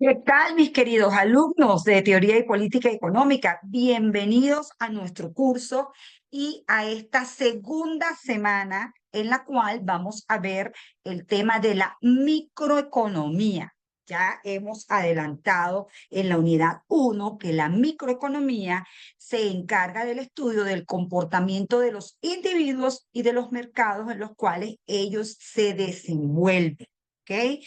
¿Qué tal, mis queridos alumnos de Teoría y Política Económica? Bienvenidos a nuestro curso y a esta segunda semana en la cual vamos a ver el tema de la microeconomía. Ya hemos adelantado en la unidad 1 que la microeconomía se encarga del estudio del comportamiento de los individuos y de los mercados en los cuales ellos se desenvuelven. ¿Ok?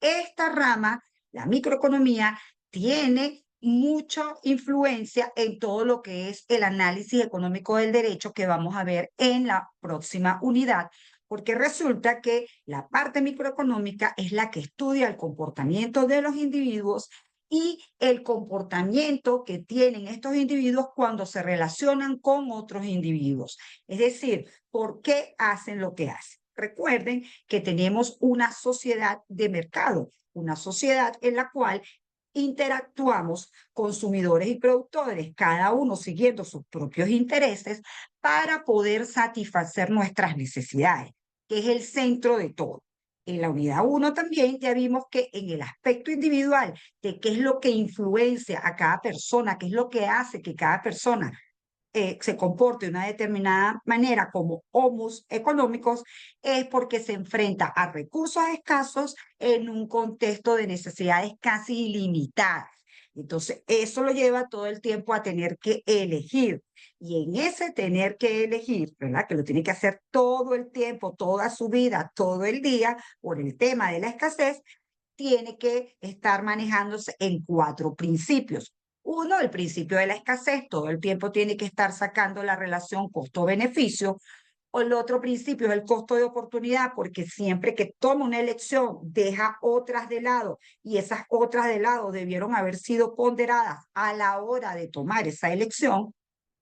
Esta rama, la microeconomía, tiene mucha influencia en todo lo que es el análisis económico del derecho que vamos a ver en la próxima unidad, porque resulta que la parte microeconómica es la que estudia el comportamiento de los individuos y el comportamiento que tienen estos individuos cuando se relacionan con otros individuos. Es decir, por qué hacen lo que hacen. Recuerden que tenemos una sociedad de mercado, una sociedad en la cual interactuamos consumidores y productores, cada uno siguiendo sus propios intereses para poder satisfacer nuestras necesidades, que es el centro de todo. En la unidad 1 también ya vimos que en el aspecto individual de qué es lo que influencia a cada persona, qué es lo que hace que cada persona se comporte de una determinada manera como homus económicos, es porque se enfrenta a recursos escasos en un contexto de necesidades casi ilimitadas. Entonces, eso lo lleva todo el tiempo a tener que elegir. Y en ese tener que elegir, ¿verdad? Que lo tiene que hacer todo el tiempo, toda su vida, todo el día, por el tema de la escasez, tiene que estar manejándose en cuatro principios. Uno, el principio de la escasez, todo el tiempo tiene que estar sacando la relación costo-beneficio. O el otro principio es el costo de oportunidad, porque siempre que toma una elección deja otras de lado y esas otras de lado debieron haber sido ponderadas a la hora de tomar esa elección.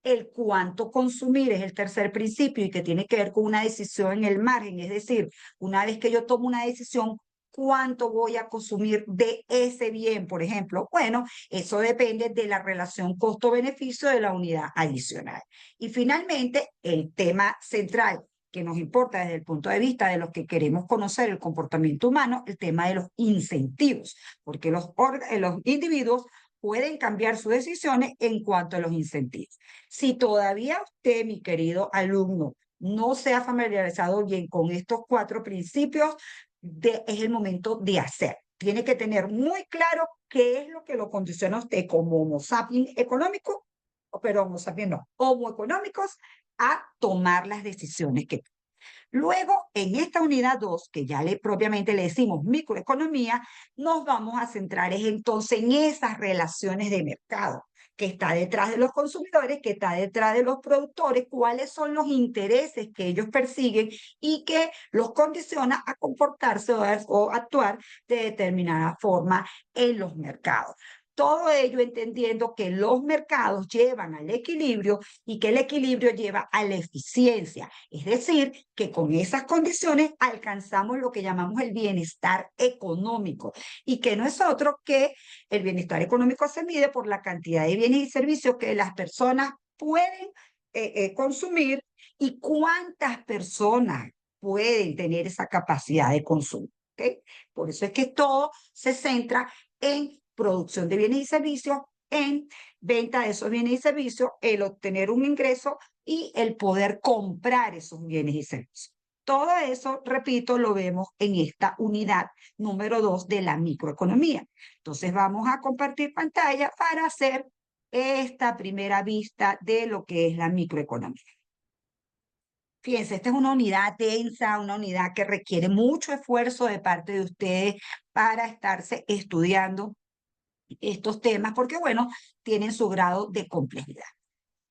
El cuánto consumir es el tercer principio y que tiene que ver con una decisión en el margen, es decir, una vez que yo tomo una decisión, ¿cuánto voy a consumir de ese bien, por ejemplo? Bueno, eso depende de la relación costo-beneficio de la unidad adicional. Y finalmente, el tema central que nos importa desde el punto de vista de los que queremos conocer el comportamiento humano, el tema de los incentivos, porque los individuos pueden cambiar sus decisiones en cuanto a los incentivos. Si todavía usted, mi querido alumno, no se ha familiarizado bien con estos cuatro principios, es el momento de hacer. Tiene que tener muy claro qué es lo que lo condiciona a usted como Homo sapiens económico, pero Homo sapiens no, Homo económicos, a tomar las decisiones que Luego, en esta unidad 2 que ya propiamente le decimos microeconomía, nos vamos a centrar entonces en esas relaciones de mercado que está detrás de los consumidores, que está detrás de los productores, cuáles son los intereses que ellos persiguen y que los condiciona a comportarse o actuar de determinada forma en los mercados. Todo ello entendiendo que los mercados llevan al equilibrio y que el equilibrio lleva a la eficiencia. Es decir, que con esas condiciones alcanzamos lo que llamamos el bienestar económico y que no es otro que el bienestar económico se mide por la cantidad de bienes y servicios que las personas pueden consumir y cuántas personas pueden tener esa capacidad de consumo. ¿Okay? Por eso es que todo se centra en producción de bienes y servicios, en venta de esos bienes y servicios, el obtener un ingreso y el poder comprar esos bienes y servicios. Todo eso, repito, lo vemos en esta unidad número 2 de la microeconomía. Entonces vamos a compartir pantalla para hacer esta primera vista de lo que es la microeconomía. Fíjense, esta es una unidad densa, una unidad que requiere mucho esfuerzo de parte de ustedes para estarse estudiando estos temas, porque bueno, tienen su grado de complejidad.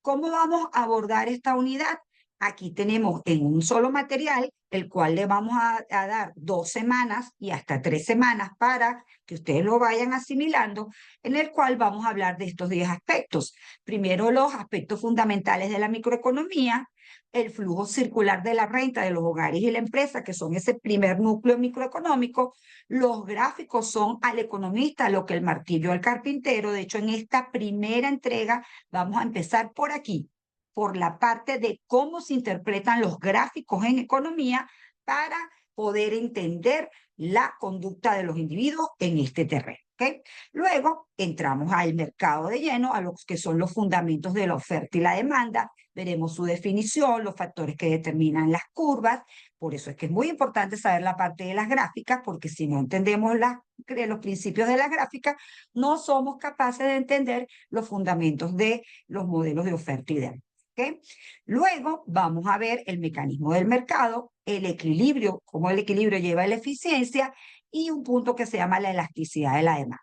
¿Cómo vamos a abordar esta unidad? Aquí tenemos en un solo material, el cual le vamos a dar 2 semanas y hasta 3 semanas para que ustedes lo vayan asimilando, en el cual vamos a hablar de estos 10 aspectos. Primero, los aspectos fundamentales de la microeconomía, el flujo circular de la renta de los hogares y la empresa, que son ese primer núcleo microeconómico. Los gráficos son al economista lo que el martillo al carpintero. De hecho, en esta primera entrega vamos a empezar por aquí, por la parte de cómo se interpretan los gráficos en economía para poder entender la conducta de los individuos en este terreno. ¿ok? Luego entramos al mercado de lleno, a los que son los fundamentos de la oferta y la demanda. Veremos su definición, los factores que determinan las curvas. Por eso es que es muy importante saber la parte de las gráficas, porque si no entendemos los principios de las gráficas, no somos capaces de entender los fundamentos de los modelos de oferta y demanda. ¿Okay? Luego vamos a ver el mecanismo del mercado, el equilibrio, cómo el equilibrio lleva a la eficiencia y un punto que se llama la elasticidad de la demanda.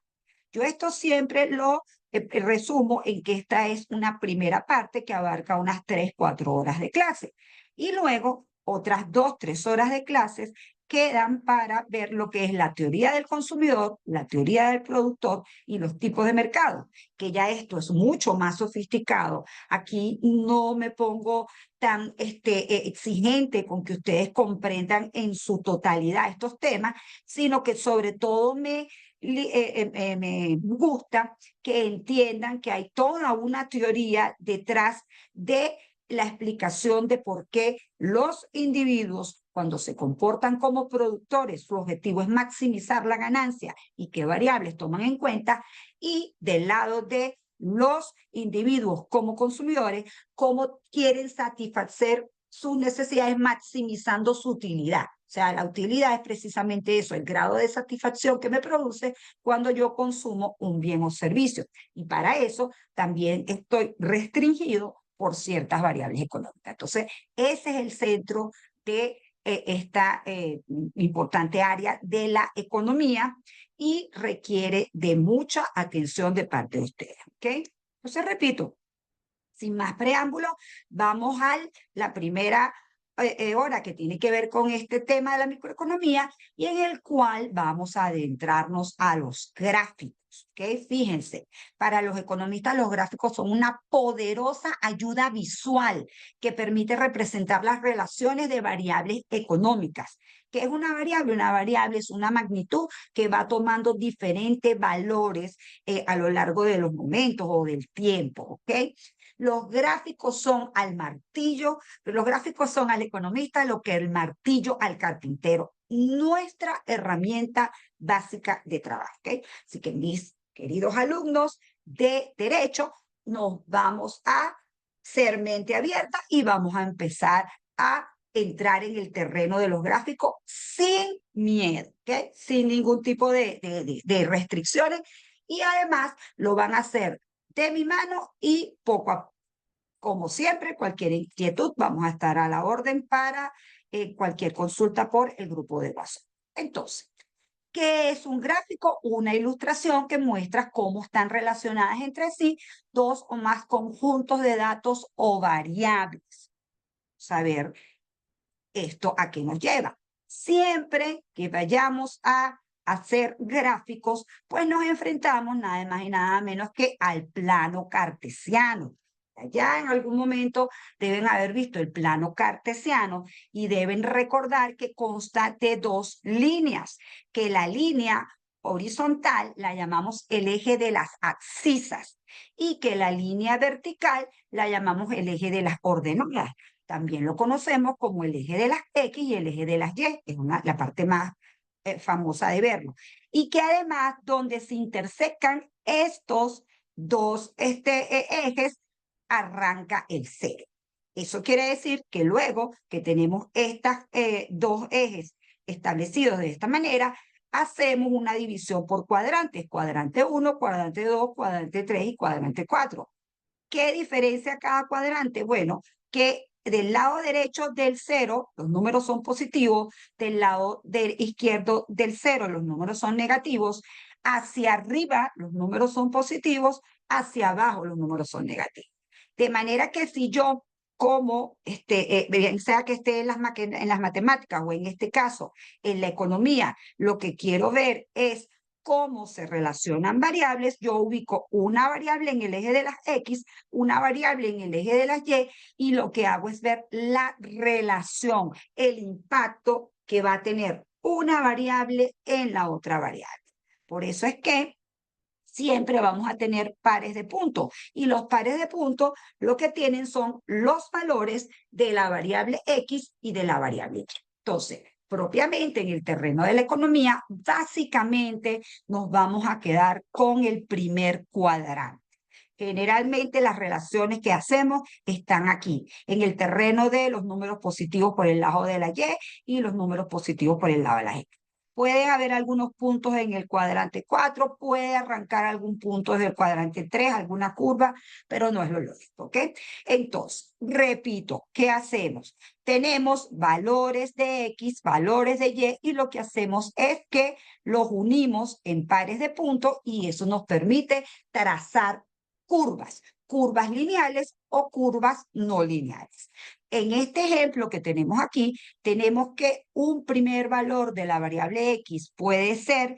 Yo esto siempre lo resumo en que esta es una primera parte que abarca unas 3, 4 horas de clase. Y luego otras 2, 3 horas de clases quedan para ver lo que es la teoría del consumidor, la teoría del productor y los tipos de mercado, que ya esto es mucho más sofisticado. Aquí no me pongo tan exigente con que ustedes comprendan en su totalidad estos temas, sino que sobre todo me gusta que entiendan que hay toda una teoría detrás de la explicación de por qué los individuos, cuando se comportan como productores, su objetivo es maximizar la ganancia y qué variables toman en cuenta, y del lado de los individuos como consumidores, cómo quieren satisfacer sus necesidades maximizando su utilidad. O sea, la utilidad es precisamente eso, el grado de satisfacción que me produce cuando yo consumo un bien o servicio. Y para eso también estoy restringido por ciertas variables económicas. Entonces, ese es el centro de esta importante área de la economía y requiere de mucha atención de parte de ustedes. ¿Ok? Entonces, repito, sin más preámbulo, vamos a la primera hora que tiene que ver con este tema de la microeconomía y en el cual vamos a adentrarnos a los gráficos. ¿Okay? Fíjense, para los economistas los gráficos son una poderosa ayuda visual que permite representar las relaciones de variables económicas. ¿Qué es una variable? Una variable es una magnitud que va tomando diferentes valores a lo largo de los momentos o del tiempo. ¿Ok? Los gráficos son al martillo, los gráficos son al economista lo que el martillo al carpintero. Nuestra herramienta básica de trabajo. ¿Okay? Así que mis queridos alumnos de Derecho, nos vamos a ser mente abierta y vamos a empezar a entrar en el terreno de los gráficos sin miedo, ¿okay? Sin ningún tipo de restricciones y además lo van a hacer de mi mano y poco a poco. Como siempre, cualquier inquietud, vamos a estar a la orden para cualquier consulta por el grupo de WhatsApp. Entonces, ¿qué es un gráfico? Una ilustración que muestra cómo están relacionadas entre sí dos o más conjuntos de datos o variables. Saber esto a qué nos lleva. Siempre que vayamos a hacer gráficos, pues nos enfrentamos nada más y nada menos que al plano cartesiano. Ya en algún momento deben haber visto el plano cartesiano y deben recordar que consta de dos líneas, que la línea horizontal la llamamos el eje de las abscisas y que la línea vertical la llamamos el eje de las ordenadas. También lo conocemos como el eje de las X y el eje de las Y, es la parte más famosa de verlo. Y que además, donde se intersecan estos dos ejes, arranca el cero. Eso quiere decir que luego que tenemos estos dos ejes establecidos de esta manera, hacemos una división por cuadrantes, cuadrante 1, cuadrante 2, cuadrante 3 y cuadrante 4. ¿Qué diferencia cada cuadrante? Bueno, que del lado derecho del cero, los números son positivos, del lado izquierdo del cero, los números son negativos, hacia arriba los números son positivos, hacia abajo los números son negativos. De manera que si yo como, bien sea que esté en las matemáticas o en este caso en la economía, lo que quiero ver es cómo se relacionan variables, yo ubico una variable en el eje de las X, una variable en el eje de las Y, y lo que hago es ver la relación, el impacto que va a tener una variable en la otra variable. Por eso es que siempre vamos a tener pares de puntos. Y los pares de puntos lo que tienen son los valores de la variable X y de la variable Y. Entonces, propiamente en el terreno de la economía, básicamente nos vamos a quedar con el primer cuadrante. Generalmente las relaciones que hacemos están aquí, en el terreno de los números positivos por el lado de la Y y los números positivos por el lado de la X. Puede haber algunos puntos en el cuadrante 4, puede arrancar algún punto desde el cuadrante 3, alguna curva, pero no es lo lógico, ¿ok? Entonces, repito, ¿qué hacemos? Tenemos valores de X, valores de Y, y lo que hacemos es que los unimos en pares de puntos y eso nos permite trazar curvas lineales o curvas no lineales. En este ejemplo que tenemos aquí, tenemos que un primer valor de la variable X puede ser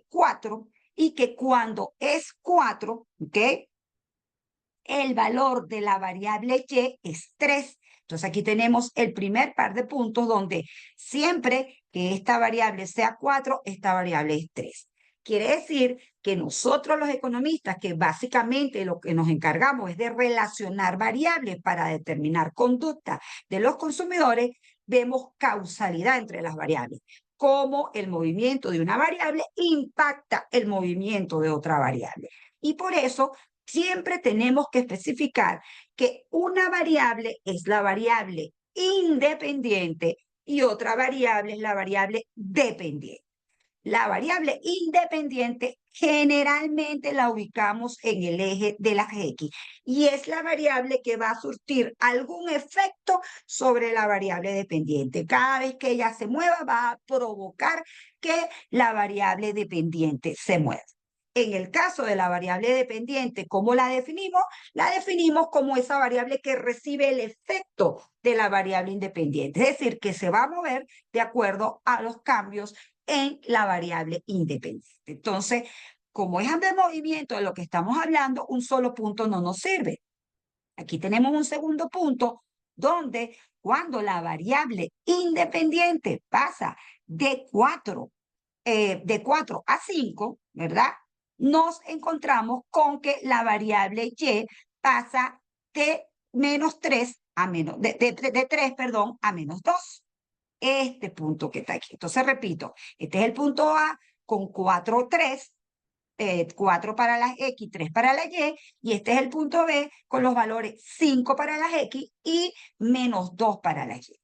4 y que cuando es 4, ¿ok? El valor de la variable Y es 3. Entonces aquí tenemos el primer par de puntos donde siempre que esta variable sea 4, esta variable es 3. Quiere decir que nosotros los economistas, que básicamente lo que nos encargamos es de relacionar variables para determinar conducta de los consumidores, vemos causalidad entre las variables, cómo el movimiento de una variable impacta el movimiento de otra variable. Y por eso siempre tenemos que especificar que una variable es la variable independiente y otra variable es la variable dependiente. La variable independiente generalmente la ubicamos en el eje de las X y es la variable que va a surtir algún efecto sobre la variable dependiente. Cada vez que ella se mueva va a provocar que la variable dependiente se mueva. En el caso de la variable dependiente, ¿cómo la definimos? La definimos como esa variable que recibe el efecto de la variable independiente, es decir, que se va a mover de acuerdo a los cambios en la variable independiente. Entonces, como es de movimiento de lo que estamos hablando, un solo punto no nos sirve. Aquí tenemos un segundo punto donde cuando la variable independiente pasa de 4 a 5, ¿verdad? Nos encontramos con que la variable Y pasa de menos 3 a menos, de 3, perdón, a menos 2. Este punto que está aquí. Entonces, repito, este es el punto A con 4, 3, 4 para las X, 3 para la y este es el punto B con los valores 5 para las X y menos 2 para la Y.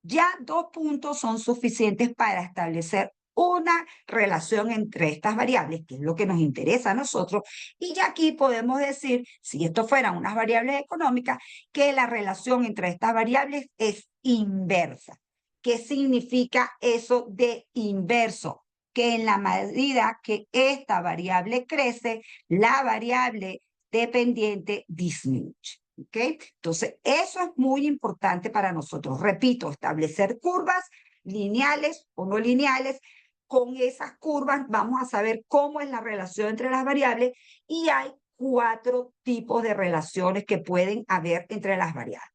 Ya 2 puntos son suficientes para establecer una relación entre estas variables, que es lo que nos interesa a nosotros, y ya aquí podemos decir, si esto fueran unas variables económicas, que la relación entre estas variables es inversa. ¿Qué significa eso de inverso? Que en la medida que esta variable crece, la variable dependiente disminuye. ¿Ok? Entonces, eso es muy importante para nosotros. Repito, establecer curvas lineales o no lineales. Con esas curvas vamos a saber cómo es la relación entre las variables y hay 4 tipos de relaciones que pueden haber entre las variables.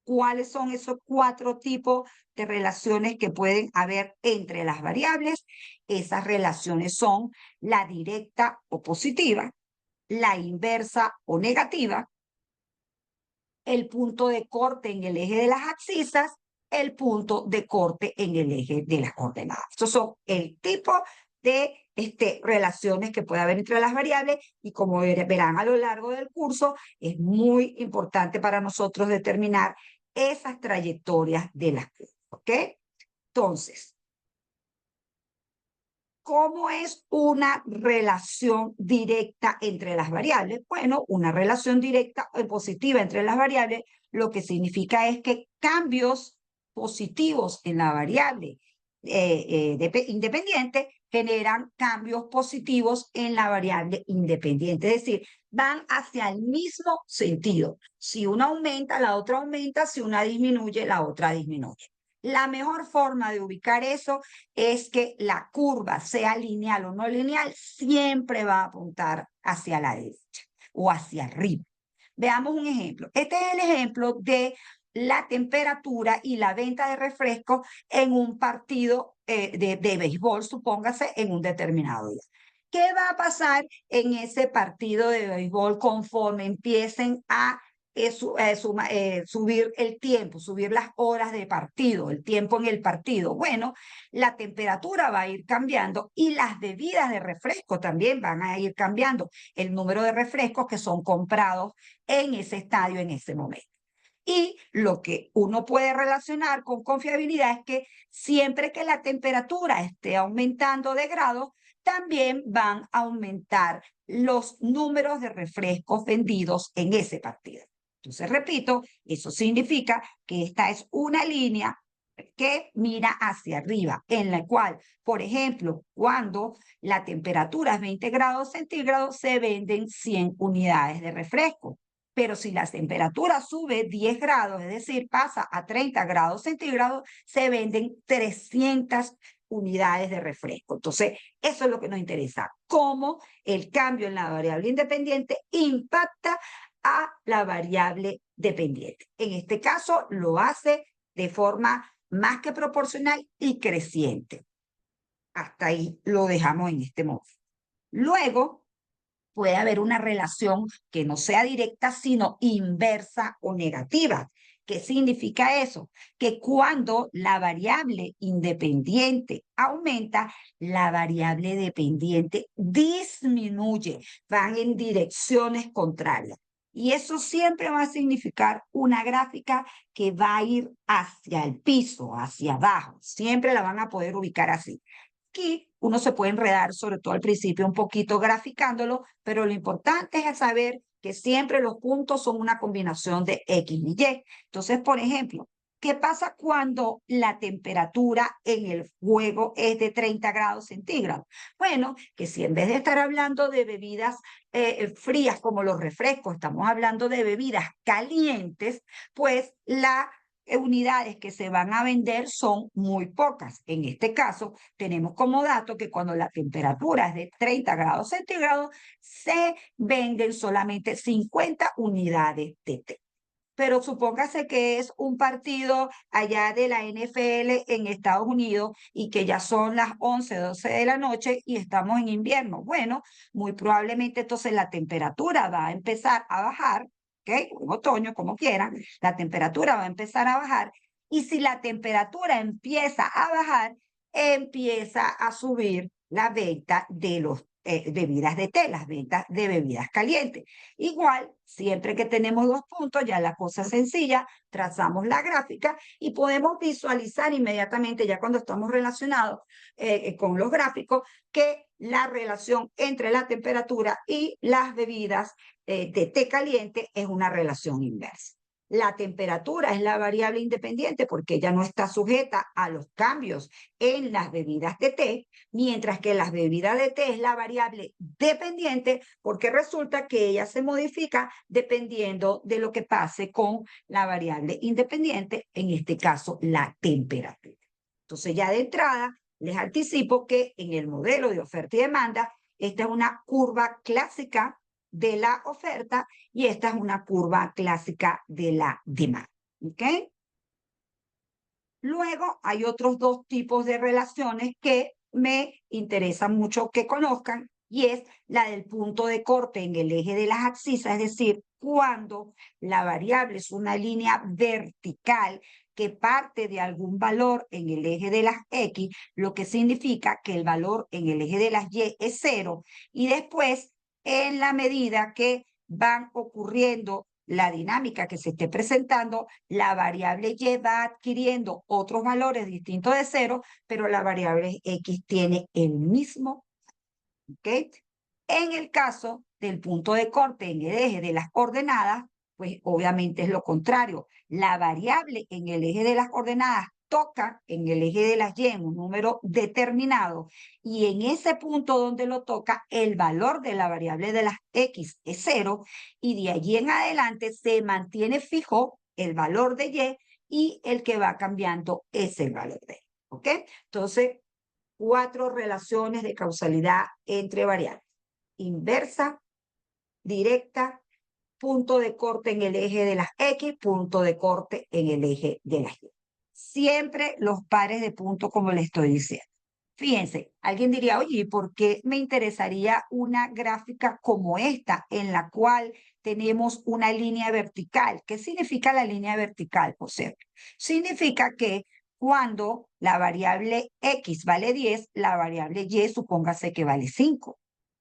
¿Cuáles son esos 4 tipos de relaciones que pueden haber entre las variables? Esas relaciones son la directa o positiva, la inversa o negativa, el punto de corte en el eje de las abscisas, el punto de corte en el eje de las coordenadas. Estos son el tipo de relaciones que puede haber entre las variables y como verán a lo largo del curso, es muy importante para nosotros determinar esas trayectorias de las curvas, ¿ok? Entonces, ¿cómo es una relación directa entre las variables? Bueno, una relación directa o positiva entre las variables lo que significa es que cambios positivos en la variable independiente generan cambios positivos en la variable independiente, es decir, van hacia el mismo sentido. Si una aumenta, la otra aumenta, si una disminuye, la otra disminuye. La mejor forma de ubicar eso es que la curva, sea lineal o no lineal, siempre va a apuntar hacia la derecha o hacia arriba. Veamos un ejemplo. Este es el ejemplo de la temperatura y la venta de refrescos en un partido de béisbol, supóngase, en un determinado día. ¿Qué va a pasar en ese partido de béisbol conforme empiecen a subir el tiempo, subir las horas de partido, el tiempo en el partido. Bueno, la temperatura va a ir cambiando y las bebidas de refresco también van a ir cambiando, el número de refrescos que son comprados en ese estadio en ese momento. Y lo que uno puede relacionar con confiabilidad es que siempre que la temperatura esté aumentando de grados, también van a aumentar los números de refrescos vendidos en ese partido. Entonces, repito, eso significa que esta es una línea que mira hacia arriba, en la cual, por ejemplo, cuando la temperatura es 20 grados centígrados, se venden 100 unidades de refresco. Pero si la temperatura sube 10 grados, es decir, pasa a 30 grados centígrados, se venden 300 unidades de refresco. Entonces, eso es lo que nos interesa, cómo el cambio en la variable independiente impacta a la variable dependiente. En este caso, lo hace de forma más que proporcional y creciente. Hasta ahí lo dejamos en este modo. Luego, puede haber una relación que no sea directa, sino inversa o negativa. ¿Qué significa eso? Que cuando la variable independiente aumenta, la variable dependiente disminuye, van en direcciones contrarias. Y eso siempre va a significar una gráfica que va a ir hacia el piso, hacia abajo. Siempre la van a poder ubicar así. Aquí uno se puede enredar, sobre todo al principio, un poquito graficándolo, pero lo importante es saber que siempre los puntos son una combinación de X y Y. Entonces, por ejemplo, ¿qué pasa cuando la temperatura en el juego es de 30 grados centígrados? Bueno, que si en vez de estar hablando de bebidas frías como los refrescos, estamos hablando de bebidas calientes, pues la unidades que se van a vender son muy pocas. En este caso, tenemos como dato que cuando la temperatura es de 30 grados centígrados, se venden solamente 50 unidades de té. Pero supóngase que es un partido allá de la NFL en Estados Unidos y que ya son las 11, 12 de la noche y estamos en invierno. Bueno, muy probablemente entonces la temperatura va a empezar a bajar, ¿ok? En otoño, como quieran, la temperatura va a empezar a bajar y si la temperatura empieza a bajar, empieza a subir la venta de los bebidas de té, las ventas de bebidas calientes. Igual, siempre que tenemos dos puntos, ya la cosa es sencilla, trazamos la gráfica y podemos visualizar inmediatamente, ya cuando estamos relacionados con los gráficos, que la relación entre la temperatura y las bebidas de té caliente es una relación inversa. La temperatura es la variable independiente porque ella no está sujeta a los cambios en las bebidas de té, mientras que las bebidas de té es la variable dependiente porque resulta que ella se modifica dependiendo de lo que pase con la variable independiente, en este caso la temperatura. Entonces ya de entrada les anticipo que en el modelo de oferta y demanda, esta es una curva clásica de la oferta y esta es una curva clásica de la demanda. ¿Ok? Luego hay otros dos tipos de relaciones que me interesa mucho que conozcan y es la del punto de corte en el eje de las abscisas, es decir, cuando la variable es una línea vertical que parte de algún valor en el eje de las X, lo que significa que el valor en el eje de las Y es cero y después en la medida que van ocurriendo la dinámica que se esté presentando, la variable Y va adquiriendo otros valores distintos de cero, pero la variable X tiene el mismo. ¿Ok? En el caso del punto de corte en el eje de las coordenadas, pues obviamente es lo contrario. La variable en el eje de las coordenadas toca en el eje de las Y en un número determinado y en ese punto donde lo toca el valor de la variable de las X es cero y de allí en adelante se mantiene fijo el valor de Y y el que va cambiando es el valor de Y. ¿Ok? Entonces, cuatro relaciones de causalidad entre variables: inversa, directa, punto de corte en el eje de las X, punto de corte en el eje de las Y. Siempre los pares de puntos, como le estoy diciendo. Fíjense, alguien diría, oye, ¿y por qué me interesaría una gráfica como esta, en la cual tenemos una línea vertical? ¿Qué significa la línea vertical, José? Significa que cuando la variable X vale 10, la variable Y supóngase que vale 5,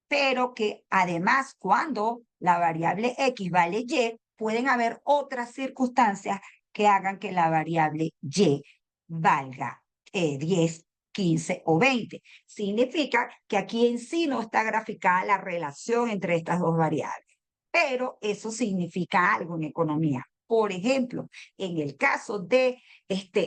pero que además cuando la variable X vale Y, pueden haber otras circunstancias que hagan que la variable Y valga 10, 15 o 20. Significa que aquí en sí no está graficada la relación entre estas dos variables, pero eso significa algo en economía. Por ejemplo, en el caso de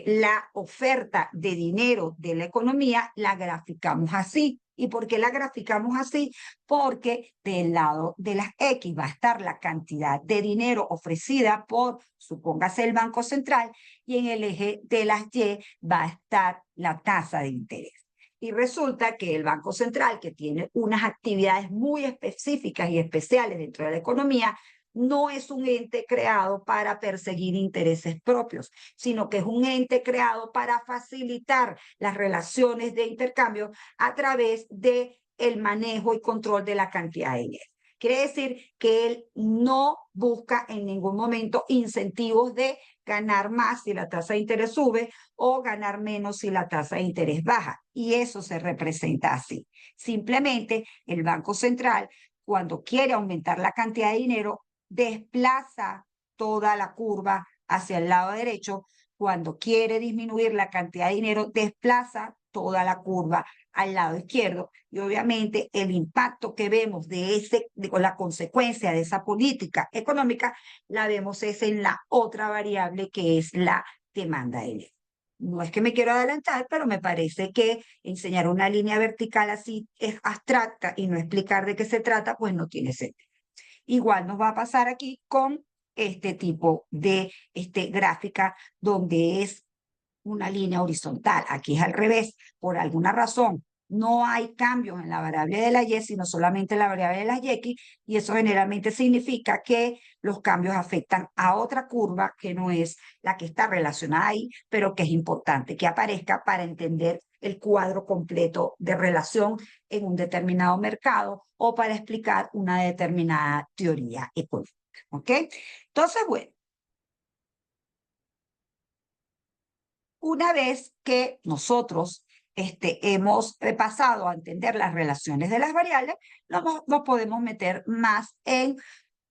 la oferta de dinero de la economía, la graficamos así. ¿Y por qué la graficamos así? Porque del lado de las X va a estar la cantidad de dinero ofrecida por, supóngase, el Banco Central, y en el eje de las Y va a estar la tasa de interés. Y resulta que el Banco Central, que tiene unas actividades muy específicas y especiales dentro de la economía, no es un ente creado para perseguir intereses propios, sino que es un ente creado para facilitar las relaciones de intercambio a través de el manejo y control de la cantidad de dinero. Quiere decir que él no busca en ningún momento incentivos de ganar más si la tasa de interés sube o ganar menos si la tasa de interés baja. Y eso se representa así. Simplemente el Banco Central, cuando quiere aumentar la cantidad de dinero, desplaza toda la curva hacia el lado derecho. Cuando quiere disminuir la cantidad de dinero, desplaza toda la curva al lado izquierdo. Y obviamente el impacto que vemos con la consecuencia de esa política económica, la vemos es en la otra variable que es la demanda de dinero. No es que me quiero adelantar, pero me parece que enseñar una línea vertical así es abstracta y no explicar de qué se trata, pues no tiene sentido. Igual nos va a pasar aquí con este tipo de gráfica donde es una línea horizontal. Aquí es al revés. Por alguna razón, no hay cambios en la variable de la Y, sino solamente en la variable de la X, y eso generalmente significa que los cambios afectan a otra curva que no es la que está relacionada ahí, pero que es importante que aparezca para entender el cuadro completo de relación en un determinado mercado o para explicar una determinada teoría económica. ¿Ok? Entonces, bueno, una vez que nosotros hemos pasado a entender las relaciones de las variables, nos podemos meter más en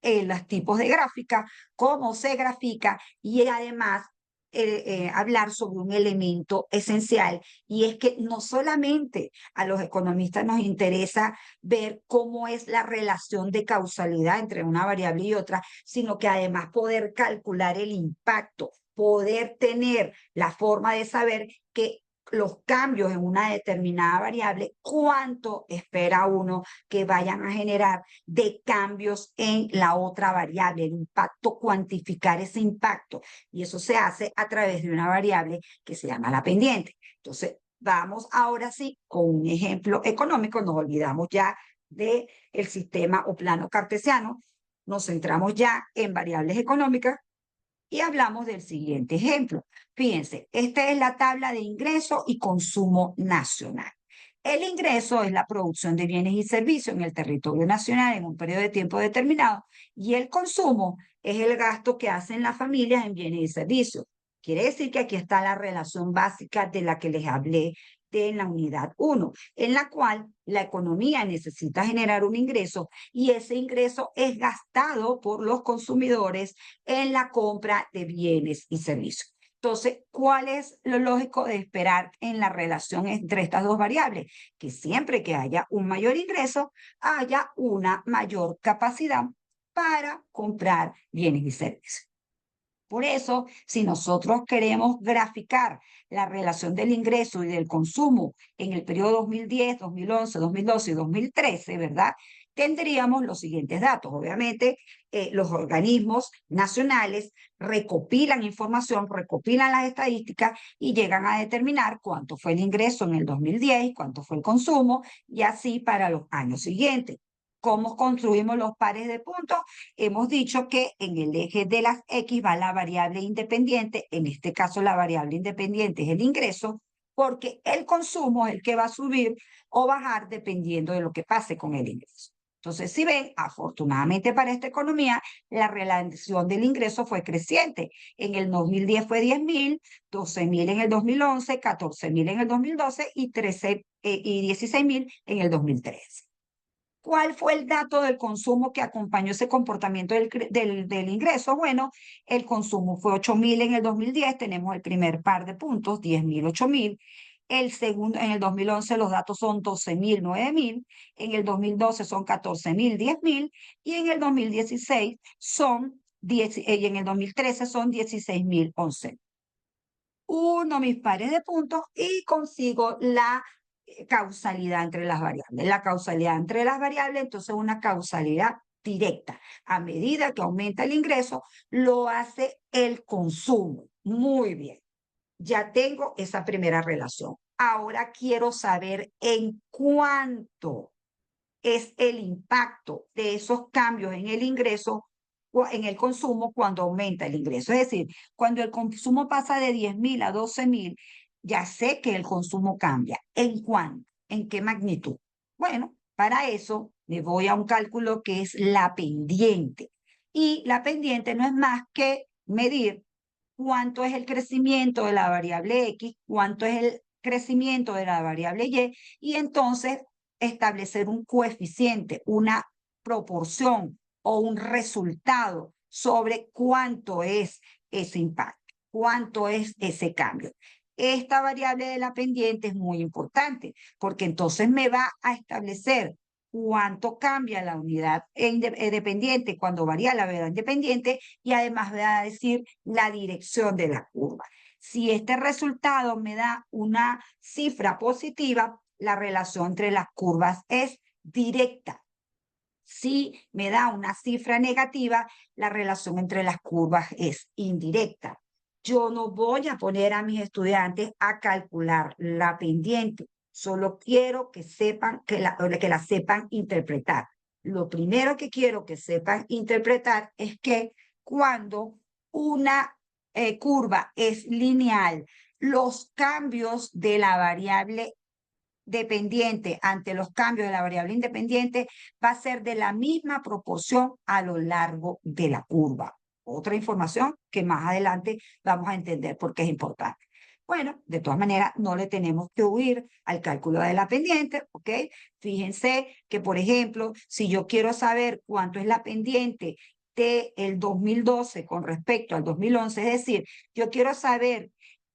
los tipos de gráfica, cómo se grafica y además hablar sobre un elemento esencial, y es que no solamente a los economistas nos interesa ver cómo es la relación de causalidad entre una variable y otra, sino que además poder calcular el impacto, poder tener la forma de saber que los cambios en una determinada variable, cuánto espera uno que vayan a generar de cambios en la otra variable, el impacto, cuantificar ese impacto. Y eso se hace a través de una variable que se llama la pendiente. Entonces, vamos ahora sí con un ejemplo económico. Nos olvidamos ya del sistema o plano cartesiano. Nos centramos ya en variables económicas y hablamos del siguiente ejemplo. Fíjense, esta es la tabla de ingreso y consumo nacional. El ingreso es la producción de bienes y servicios en el territorio nacional en un periodo de tiempo determinado, y el consumo es el gasto que hacen las familias en bienes y servicios. Quiere decir que aquí está la relación básica de la que les hablé de la unidad 1, en la cual la economía necesita generar un ingreso y ese ingreso es gastado por los consumidores en la compra de bienes y servicios. Entonces, ¿cuál es lo lógico de esperar en la relación entre estas dos variables? Que siempre que haya un mayor ingreso, haya una mayor capacidad para comprar bienes y servicios. Por eso, si nosotros queremos graficar la relación del ingreso y del consumo en el periodo 2010, 2011, 2012 y 2013, ¿verdad? Tendríamos los siguientes datos. Obviamente, los organismos nacionales recopilan información, recopilan las estadísticas y llegan a determinar cuánto fue el ingreso en el 2010 y cuánto fue el consumo, y así para los años siguientes. ¿Cómo construimos los pares de puntos? Hemos dicho que en el eje de las X va la variable independiente, en este caso la variable independiente es el ingreso, porque el consumo es el que va a subir o bajar dependiendo de lo que pase con el ingreso. Entonces, si ven, afortunadamente para esta economía, la relación del ingreso fue creciente. En el 2010 fue 10.000, 12.000 en el 2011, 14.000 en el 2012 y 16.000 en el 2013. ¿Cuál fue el dato del consumo que acompañó ese comportamiento del ingreso? Bueno, el consumo fue 8.000 en el 2010, tenemos el primer par de puntos, 10.000, 8.000. El segundo, en el 2011 los datos son 12.000, 9.000. En el 2012 son 14.000, 10.000. Y en el 2016 son 10, y en el 2013 son 16.000, 11. Uno mis pares de puntos y consigo la causalidad entre las variables. La causalidad entre las variables, entonces una causalidad directa. A medida que aumenta el ingreso, lo hace el consumo. Muy bien. Ya tengo esa primera relación. Ahora quiero saber en cuánto es el impacto de esos cambios en el ingreso o en el consumo cuando aumenta el ingreso. Es decir, cuando el consumo pasa de 10.000 a 12.000, ya sé que el consumo cambia. ¿En cuánto? ¿En qué magnitud? Bueno, para eso me voy a un cálculo que es la pendiente. Y la pendiente no es más que medir cuánto es el crecimiento de la variable X, cuánto es el crecimiento de la variable y entonces establecer un coeficiente, una proporción o un resultado sobre cuánto es ese impacto, cuánto es ese cambio. Esta variable de la pendiente es muy importante porque entonces me va a establecer cuánto cambia la unidad dependiente cuando varía la unidad independiente y además va a decir la dirección de la curva. Si este resultado me da una cifra positiva, la relación entre las curvas es directa. Si me da una cifra negativa, la relación entre las curvas es indirecta. Yo no voy a poner a mis estudiantes a calcular la pendiente. Solo quiero que sepan, que la sepan interpretar. Lo primero que quiero que sepan interpretar es que cuando una curva es lineal, los cambios de la variable dependiente ante los cambios de la variable independiente va a ser de la misma proporción a lo largo de la curva. Otra información que más adelante vamos a entender por qué es importante. Bueno, de todas maneras, no le tenemos que huir al cálculo de la pendiente, ¿ok? Fíjense que, por ejemplo, si yo quiero saber cuánto es la pendiente del 2012 con respecto al 2011, es decir, yo quiero saber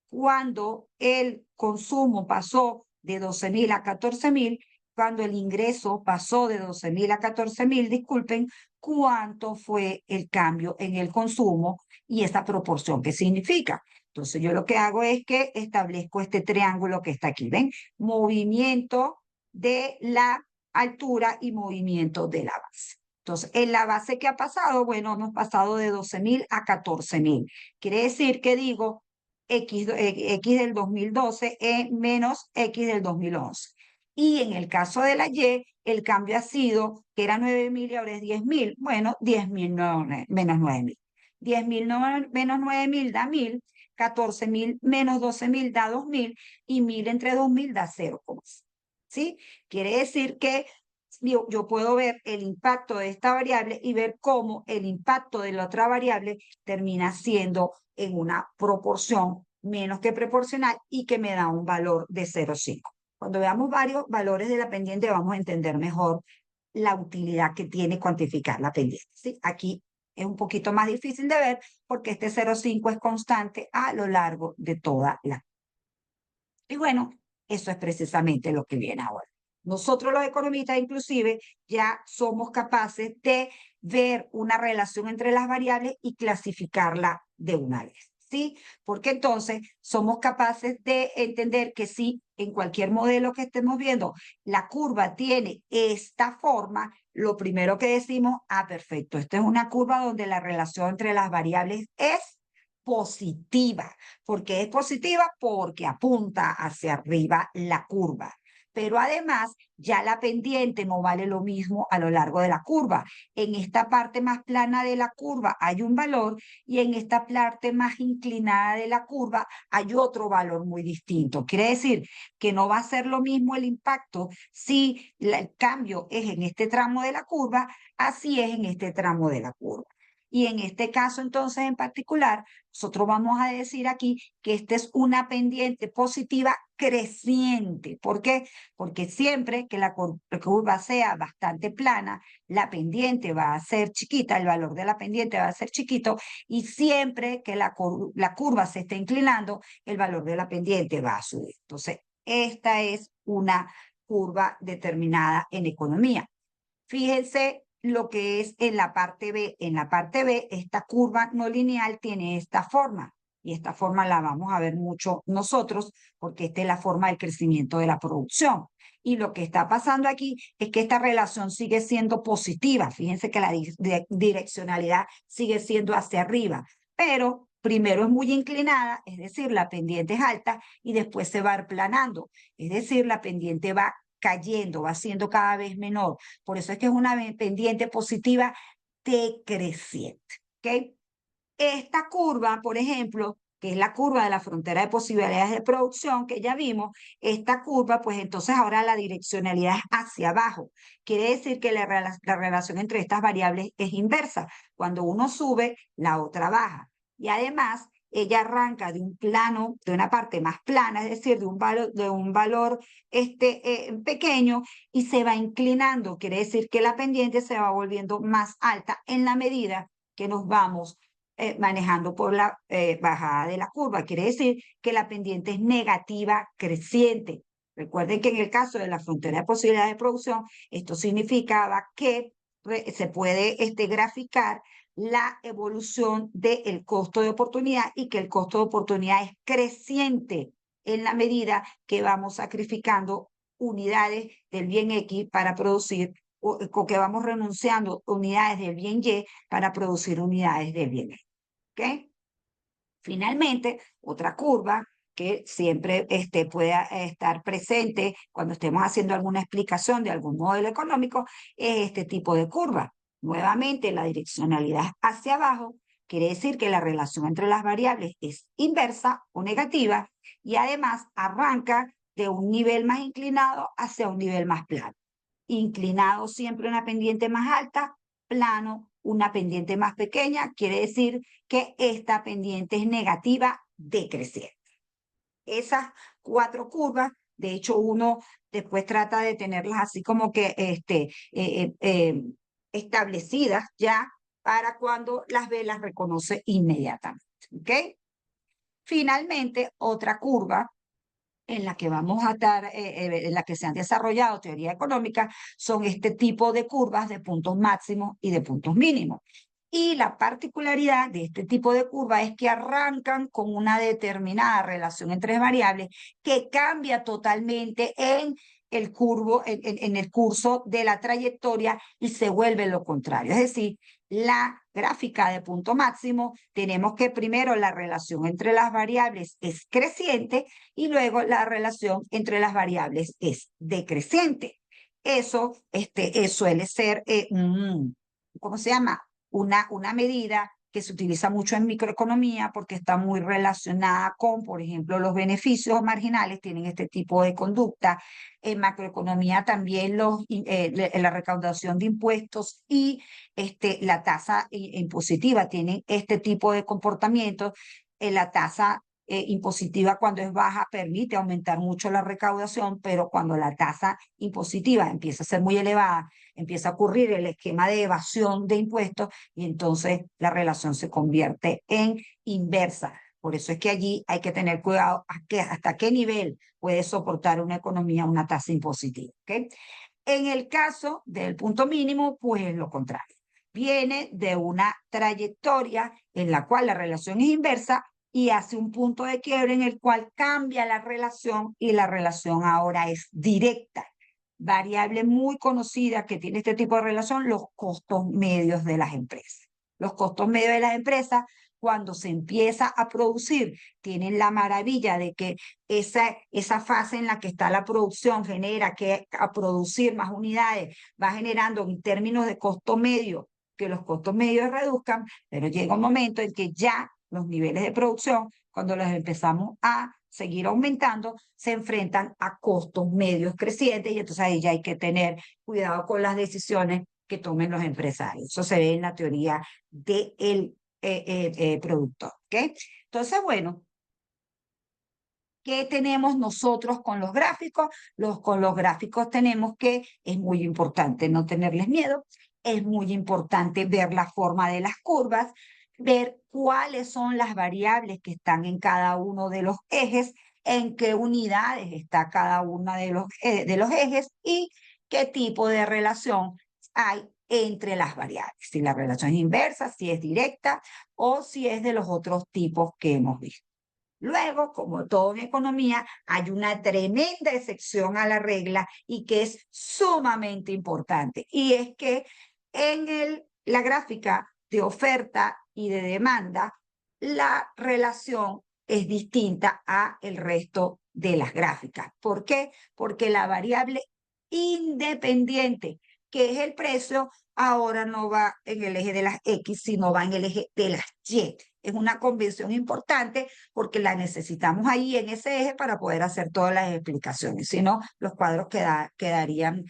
cuándo el consumo pasó de 12.000 a 14.000, cuando el ingreso pasó de 12.000 a 14.000, disculpen, cuánto fue el cambio en el consumo y esa proporción que significa. Entonces yo lo que hago es que establezco este triángulo que está aquí, ¿ven? Movimiento de la altura y movimiento de la base. Entonces, en la base que ha pasado, bueno, hemos pasado de 12.000 a 14.000. Quiere decir que digo X del 2012 menos X del 2011. Y en el caso de la Y, el cambio ha sido que era 9.000 y ahora es 10.000. Bueno, 10.000 menos 9.000. 10.000 menos 9.000 da 1.000, 14.000 menos 12.000 da 2.000 y 1.000 entre 2.000 da 0, ¿sí? Quiere decir que yo puedo ver el impacto de esta variable y ver cómo el impacto de la otra variable termina siendo en una proporción menos que proporcional y que me da un valor de 0,5. Cuando veamos varios valores de la pendiente vamos a entender mejor la utilidad que tiene cuantificar la pendiente, ¿sí? Aquí es un poquito más difícil de ver porque este 0,5 es constante a lo largo de toda la. Y bueno, eso es precisamente lo que viene ahora. Nosotros los economistas inclusive ya somos capaces de ver una relación entre las variables y clasificarla de una vez, ¿sí? Porque entonces somos capaces de entender que si en cualquier modelo que estemos viendo la curva tiene esta forma, lo primero que decimos, perfecto, esta es una curva donde la relación entre las variables es positiva. ¿Por qué es positiva? Porque apunta hacia arriba la curva. pero además ya la pendiente no vale lo mismo a lo largo de la curva. En esta parte más plana de la curva hay un valor y en esta parte más inclinada de la curva hay otro valor muy distinto. Quiere decir que no va a ser lo mismo el impacto si el cambio es en este tramo de la curva, así es en este tramo de la curva. Y en este caso, entonces, en particular, nosotros vamos a decir aquí que esta es una pendiente positiva creciente. ¿Por qué? Porque siempre que la curva sea bastante plana, la pendiente va a ser chiquita, el valor de la pendiente va a ser chiquito, y siempre que la curva se esté inclinando, el valor de la pendiente va a subir. Entonces, esta es una curva determinada en economía. Fíjense lo que es en la parte B. En la parte B, esta curva no lineal tiene esta forma. Y esta forma la vamos a ver mucho nosotros, porque esta es la forma del crecimiento de la producción. Y lo que está pasando aquí es que esta relación sigue siendo positiva. Fíjense que la direccionalidad sigue siendo hacia arriba. Pero primero es muy inclinada, es decir, la pendiente es alta y después se va aplanando. Es decir, la pendiente va cayendo, va siendo cada vez menor. Por eso es que es una pendiente positiva decreciente. ¿Ok? Esta curva, por ejemplo, que es la curva de la frontera de posibilidades de producción que ya vimos, esta curva, pues entonces ahora la direccionalidad es hacia abajo. Quiere decir que la relación entre estas variables es inversa. Cuando uno sube, la otra baja. Y además, ella arranca de un plano, de una parte más plana, es decir, de un valor pequeño y se va inclinando. Quiere decir que la pendiente se va volviendo más alta en la medida que nos vamos manejando por la bajada de la curva. Quiere decir que la pendiente es negativa creciente. Recuerden que en el caso de la frontera de posibilidades de producción, esto significaba que se puede graficar la evolución del costo de oportunidad y que el costo de oportunidad es creciente en la medida que vamos sacrificando unidades del bien X para producir, o que vamos renunciando unidades del bien Y para producir unidades del bien Y. ¿Ok? Finalmente, otra curva que siempre pueda estar presente cuando estemos haciendo alguna explicación de algún modelo económico es este tipo de curva. Nuevamente, la direccionalidad hacia abajo quiere decir que la relación entre las variables es inversa o negativa y además arranca de un nivel más inclinado hacia un nivel más plano. Inclinado siempre una pendiente más alta, plano una pendiente más pequeña, quiere decir que esta pendiente es negativa decreciente. Esas cuatro curvas, de hecho uno después trata de tenerlas así como que establecidas ya para cuando las ve las reconoce inmediatamente. ¿Ok? Finalmente, otra curva en la que vamos a estar, en la que se han desarrollado teoría económica, son este tipo de curvas de puntos máximos y de puntos mínimos. Y la particularidad de este tipo de curva es que arrancan con una determinada relación entre variables que cambia totalmente en el curso de la trayectoria y se vuelve lo contrario. Es decir, la gráfica de punto máximo, tenemos que primero la relación entre las variables es creciente y luego la relación entre las variables es decreciente. Eso suele ser, ¿cómo se llama? Una medida que se utiliza mucho en microeconomía porque está muy relacionada con, por ejemplo, los beneficios marginales tienen este tipo de conducta. En macroeconomía también la recaudación de impuestos y la tasa impositiva tienen este tipo de comportamientos. La tasa impositiva cuando es baja permite aumentar mucho la recaudación, pero cuando la tasa impositiva empieza a ser muy elevada, empieza a ocurrir el esquema de evasión de impuestos y entonces la relación se convierte en inversa. Por eso es que allí hay que tener cuidado hasta qué nivel puede soportar una economía una tasa impositiva. ¿Okay? En el caso del punto mínimo, pues es lo contrario. Viene de una trayectoria en la cual la relación es inversa y hace un punto de quiebre en el cual cambia la relación y la relación ahora es directa. Variable muy conocida que tiene este tipo de relación, los costos medios de las empresas. Los costos medios de las empresas cuando se empieza a producir, tienen la maravilla de que esa fase en la que está la producción genera que a producir más unidades va generando en términos de costo medio, que los costos medios reduzcan, pero llega un momento en que ya los niveles de producción, cuando los empezamos a seguir aumentando, se enfrentan a costos medios crecientes y entonces ahí ya hay que tener cuidado con las decisiones que tomen los empresarios. Eso se ve en la teoría del productor. ¿Ok? Entonces, bueno, ¿qué tenemos nosotros con los gráficos? Con los gráficos tenemos que es muy importante no tenerles miedo, es muy importante ver la forma de las curvas, ver cuáles son las variables que están en cada uno de los ejes, en qué unidades está cada uno de los ejes y qué tipo de relación hay entre las variables. Si la relación es inversa, si es directa o si es de los otros tipos que hemos visto. Luego, como todo en economía, hay una tremenda excepción a la regla y que es sumamente importante. Y es que en la gráfica de oferta y de demanda, la relación es distinta a el resto de las gráficas. ¿Por qué? Porque la variable independiente, que es el precio, ahora no va en el eje de las X, sino va en el eje de las Y. Es una convención importante porque la necesitamos ahí en ese eje para poder hacer todas las explicaciones. Si no, los cuadros quedarían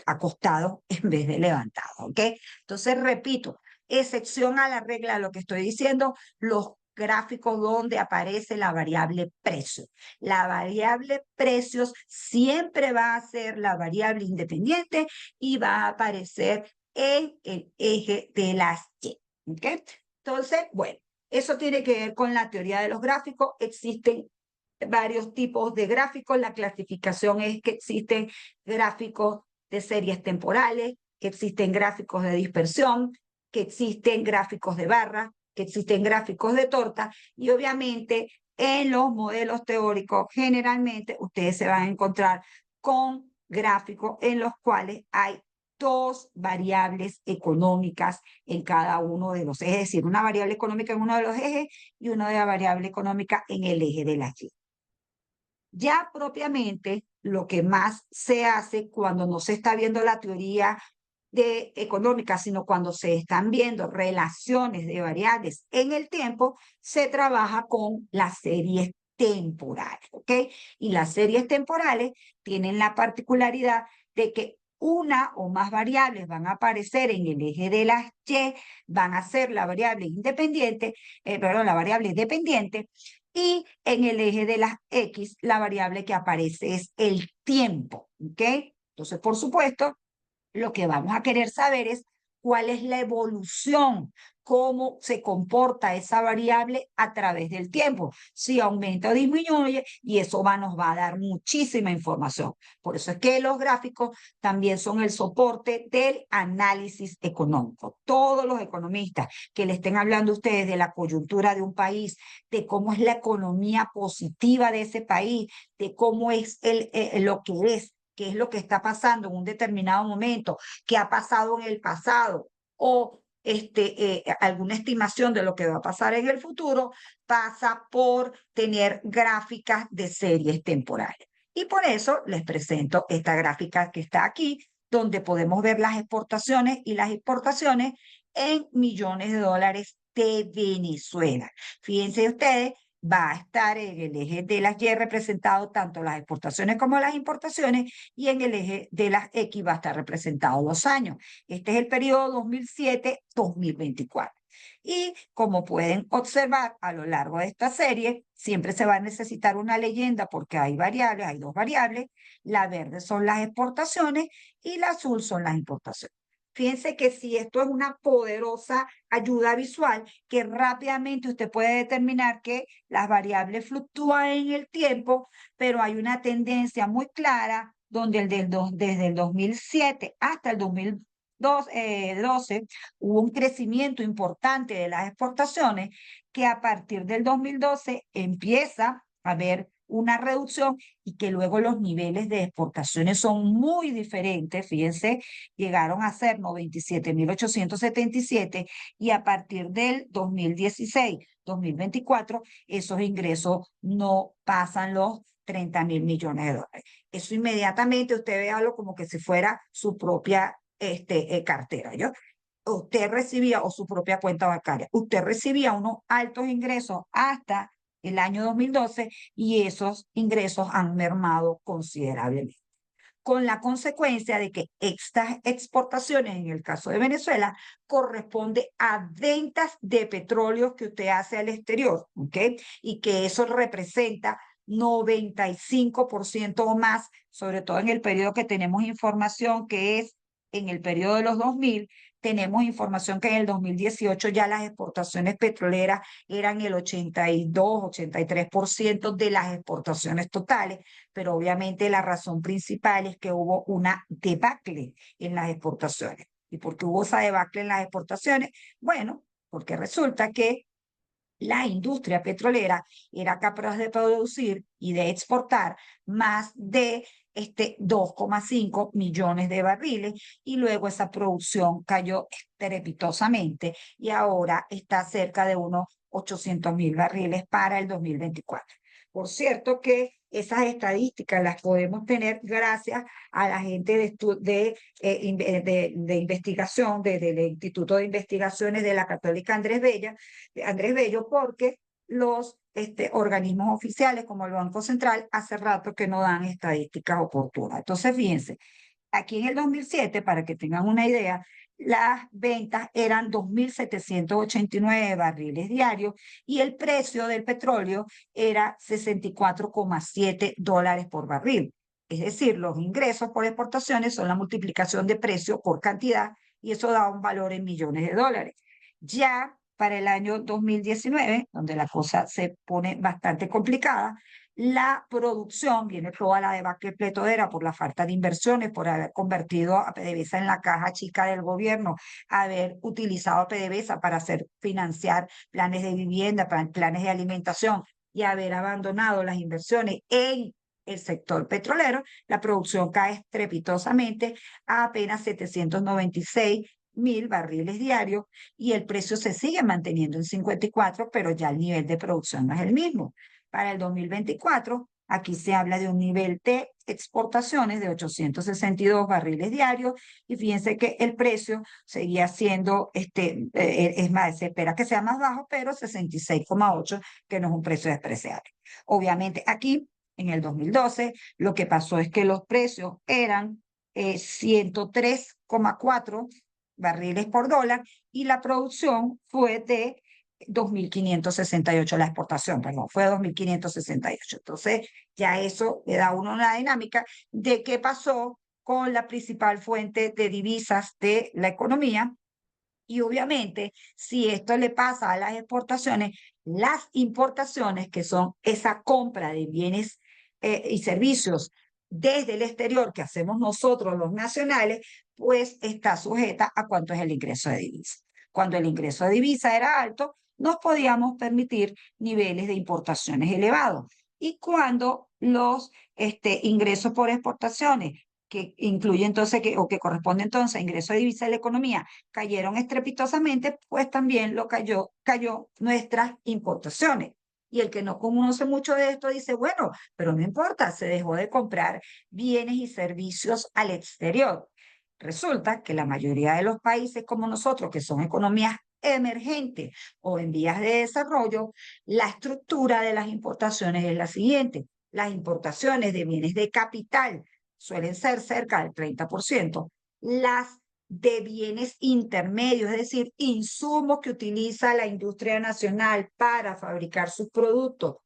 acostados en vez de levantados. ¿Ok? Entonces, repito, excepción a la regla de lo que estoy diciendo, los gráficos donde aparece la variable precio. La variable precios siempre va a ser la variable independiente y va a aparecer en el eje de las Y. ¿Ok? Entonces, bueno, eso tiene que ver con la teoría de los gráficos. Existen varios tipos de gráficos. La clasificación es que existen gráficos de series temporales, que existen gráficos de dispersión, que existen gráficos de barra, que existen gráficos de torta y obviamente en los modelos teóricos generalmente ustedes se van a encontrar con gráficos en los cuales hay dos variables económicas en cada uno de los ejes, es decir, una variable económica en uno de los ejes y una de la variable económica en el eje de la Y. Ya propiamente lo que más se hace cuando no se está viendo la teoría económica, sino cuando se están viendo relaciones de variables en el tiempo, se trabaja con las series temporales, ¿ok? Y las series temporales tienen la particularidad de que una o más variables van a aparecer en el eje de las Y, van a ser la variable independiente, perdón, la variable dependiente, y en el eje de las X, la variable que aparece es el tiempo, ¿ok? Entonces, por supuesto, lo que vamos a querer saber es cuál es la evolución, cómo se comporta esa variable a través del tiempo, si aumenta o disminuye, y eso nos va a dar muchísima información. Por eso es que los gráficos también son el soporte del análisis económico. Todos los economistas que le estén hablando a ustedes de la coyuntura de un país, de cómo es la economía positiva de ese país, de cómo es lo que es, qué es lo que está pasando en un determinado momento, qué ha pasado en el pasado o alguna estimación de lo que va a pasar en el futuro, pasa por tener gráficas de series temporales. Y por eso les presento esta gráfica que está aquí, donde podemos ver las exportaciones y las importaciones en millones de dólares de Venezuela. Fíjense ustedes, va a estar en el eje de las Y representado tanto las exportaciones como las importaciones y en el eje de las X va a estar representado 2 años. Este es el periodo 2007-2024. Y como pueden observar a lo largo de esta serie, siempre se va a necesitar una leyenda porque hay variables, hay dos variables. La verde son las exportaciones y la azul son las importaciones. Fíjense que si esto es una poderosa ayuda visual, que rápidamente usted puede determinar que las variables fluctúan en el tiempo, pero hay una tendencia muy clara donde desde el 2007 hasta el 2012 hubo un crecimiento importante de las exportaciones que a partir del 2012 empieza a haber una reducción y que luego los niveles de exportaciones son muy diferentes. Fíjense, llegaron a ser 97.877 y a partir del 2016-2024, esos ingresos no pasan los 30.000 millones de dólares. Eso inmediatamente usted véalo como que si fuera su propia cartera, ¿yo? Usted recibía, o su propia cuenta bancaria, usted recibía unos altos ingresos hasta el año 2012 y esos ingresos han mermado considerablemente, con la consecuencia de que estas exportaciones, en el caso de Venezuela, corresponde a ventas de petróleo que usted hace al exterior, ¿ok? Y que eso representa 95% o más, sobre todo en el periodo que tenemos información, que es en el periodo de los 2000. Tenemos información que en el 2018 ya las exportaciones petroleras eran el 82-83% de las exportaciones totales, pero obviamente la razón principal es que hubo una debacle en las exportaciones. ¿Y por qué hubo esa debacle en las exportaciones? Bueno, porque resulta que la industria petrolera era capaz de producir y de exportar más de 2,5 millones de barriles y luego esa producción cayó estrepitosamente y ahora está cerca de unos 800.000 barriles para el 2024. Por cierto que esas estadísticas las podemos tener gracias a la gente de investigación, del Instituto de Investigaciones de la Católica Andrés Bello, porque los organismos oficiales como el Banco Central hace rato que no dan estadísticas oportunas. Entonces, fíjense, aquí en el 2007, para que tengan una idea, las ventas eran 2.789 barriles diarios y el precio del petróleo era 64,7 dólares por barril. Es decir, los ingresos por exportaciones son la multiplicación de precio por cantidad y eso da un valor en millones de dólares. Ya para el año 2019, donde la cosa se pone bastante complicada, la producción, viene toda la debacle petrolera por la falta de inversiones, por haber convertido a PDVSA en la caja chica del gobierno, haber utilizado a PDVSA para hacer financiar planes de vivienda, planes de alimentación y haber abandonado las inversiones en el sector petrolero. La producción cae estrepitosamente a apenas 796.000 barriles diarios y el precio se sigue manteniendo en 54, pero ya el nivel de producción no es el mismo. Para el 2024, aquí se habla de un nivel de exportaciones de 862 barriles diarios y fíjense que el precio seguía siendo, es más, se espera que sea más bajo, pero 66,8, que no es un precio despreciable. Obviamente aquí, en el 2012, lo que pasó es que los precios eran 103,4 barriles por dólar y la producción fue de 2.568, la exportación, perdón, fue 2.568. Entonces, ya eso le da a uno una dinámica de qué pasó con la principal fuente de divisas de la economía. Y obviamente, si esto le pasa a las exportaciones, las importaciones, que son esa compra de bienes y servicios desde el exterior que hacemos nosotros los nacionales, pues está sujeta a cuánto es el ingreso de divisa. Cuando el ingreso de divisa era alto, nos podíamos permitir niveles de importaciones elevados. Y cuando los ingresos por exportaciones, que incluye entonces, o que corresponde entonces a ingreso de divisa de la economía, cayeron estrepitosamente, pues también cayó nuestras importaciones. Y el que no conoce mucho de esto dice, bueno, pero no importa, se dejó de comprar bienes y servicios al exterior. Resulta que la mayoría de los países como nosotros, que son economías emergentes o en vías de desarrollo, la estructura de las importaciones es la siguiente. Las importaciones de bienes de capital suelen ser cerca del 30%. Las de bienes intermedios, es decir, insumos que utiliza la industria nacional para fabricar sus productos,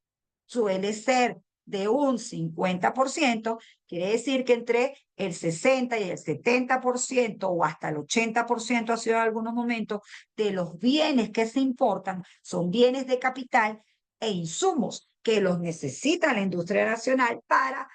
suele ser de un 50%, quiere decir que entre el 60 y el 70% o hasta el 80% ha sido en algunos momentos de los bienes que se importan son bienes de capital e insumos que los necesita la industria nacional para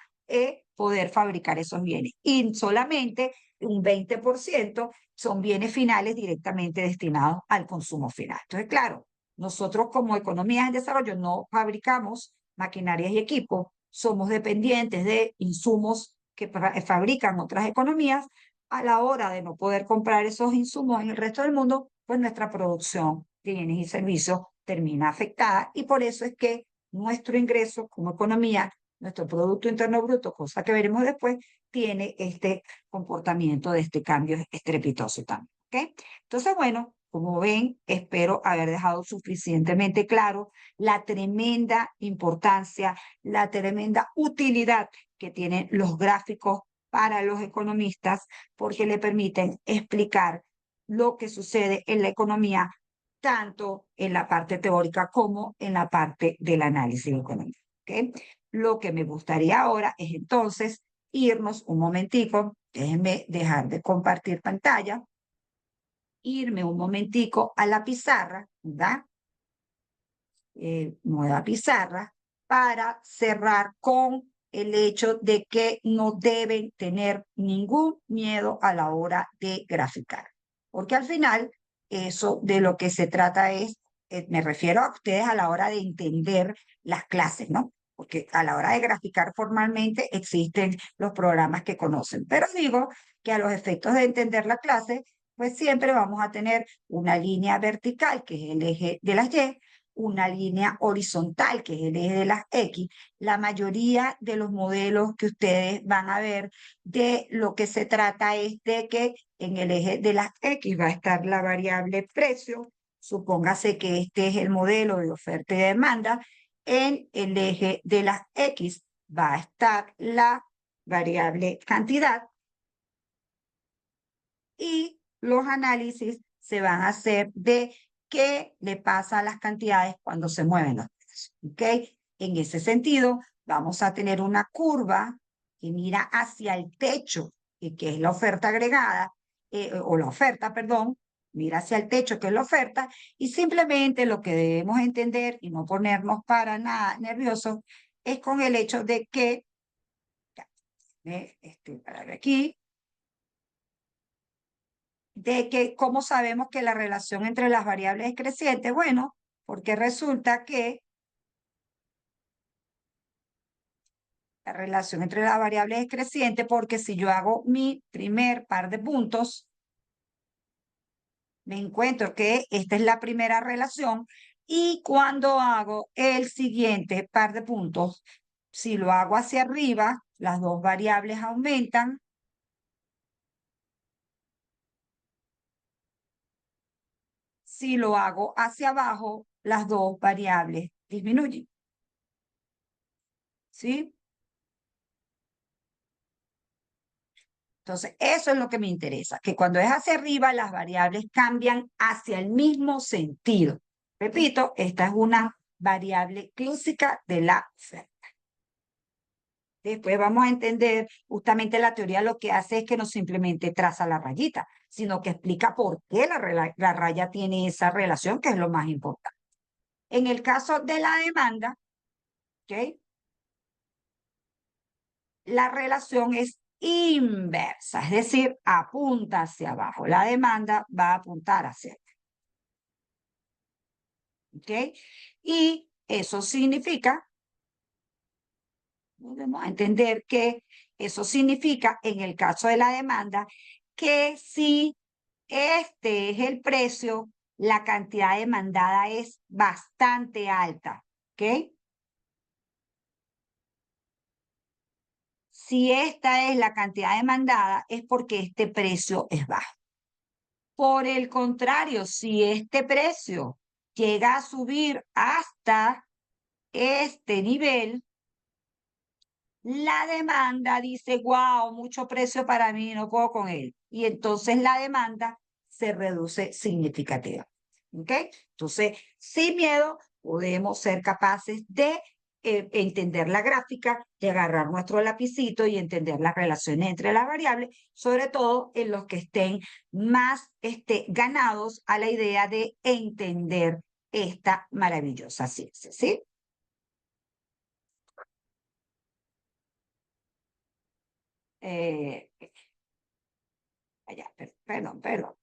poder fabricar esos bienes. Y solamente un 20% son bienes finales directamente destinados al consumo final. Entonces, claro, nosotros como economías en desarrollo no fabricamos maquinarias y equipos somos dependientes de insumos que fabrican otras economías. A la hora de no poder comprar esos insumos en el resto del mundo, pues nuestra producción de bienes y servicios termina afectada y por eso es que nuestro ingreso como economía, nuestro Producto Interno Bruto, cosa que veremos después, tiene este comportamiento de este cambio estrepitoso también. ¿Ok? Entonces, bueno, como ven, espero haber dejado suficientemente claro la tremenda importancia, la tremenda utilidad que tienen los gráficos para los economistas porque le permiten explicar lo que sucede en la economía, tanto en la parte teórica como en la parte del análisis económico. ¿Okay? Lo que me gustaría ahora es entonces irnos un momentico, déjenme dejar de compartir pantalla, irme un momentico a la pizarra, ¿verdad? Nueva pizarra, para cerrar con el hecho de que no deben tener ningún miedo a la hora de graficar. Porque al final, eso de lo que se trata es, me refiero a ustedes a la hora de entender las clases, ¿no? Porque a la hora de graficar formalmente existen los programas que conocen. Pero digo que a los efectos de entender la clase, pues siempre vamos a tener una línea vertical, que es el eje de las Y, una línea horizontal, que es el eje de las X. La mayoría de los modelos que ustedes van a ver, de lo que se trata es de que en el eje de las X va a estar la variable precio. Supóngase que este es el modelo de oferta y demanda. En el eje de las X va a estar la variable cantidad y los análisis se van a hacer de qué le pasa a las cantidades cuando se mueven los precios. ¿Ok? En ese sentido, vamos a tener una curva que mira hacia el techo, y que es la oferta agregada, o la oferta, perdón, mira hacia el techo, que es la oferta, y simplemente lo que debemos entender y no ponernos para nada nerviosos es con el hecho de que, para ver aquí, de que cómo sabemos que la relación entre las variables es creciente. Bueno, porque resulta que la relación entre las variables es creciente porque si yo hago mi primer par de puntos, me encuentro que esta es la primera relación y cuando hago el siguiente par de puntos, si lo hago hacia arriba, las dos variables aumentan. Si lo hago hacia abajo, las dos variables disminuyen. ¿Sí? Entonces, eso es lo que me interesa, que cuando es hacia arriba, las variables cambian hacia el mismo sentido. Repito, esta es una variable clásica de la oferta. Después vamos a entender justamente la teoría lo que hace es que no simplemente traza la rayita, sino que explica por qué la raya tiene esa relación, que es lo más importante. En el caso de la demanda, ¿ok? La relación es inversa, es decir, apunta hacia abajo. La demanda va a apuntar hacia abajo. ¿Ok? Y eso significa, debemos entender que eso significa, en el caso de la demanda, que si este es el precio, la cantidad demandada es bastante alta. ¿Ok? Si esta es la cantidad demandada, es porque este precio es bajo. Por el contrario, si este precio llega a subir hasta este nivel, la demanda dice, wow, mucho precio para mí, no puedo con él. Y entonces la demanda se reduce significativamente. ¿Ok? Entonces, sin miedo, podemos ser capaces de entender la gráfica, de agarrar nuestro lapicito y entender las relaciones entre las variables, sobre todo en los que estén más ganados a la idea de entender esta maravillosa ciencia. ¿Sí? Eh, Allá, perdón, perdón.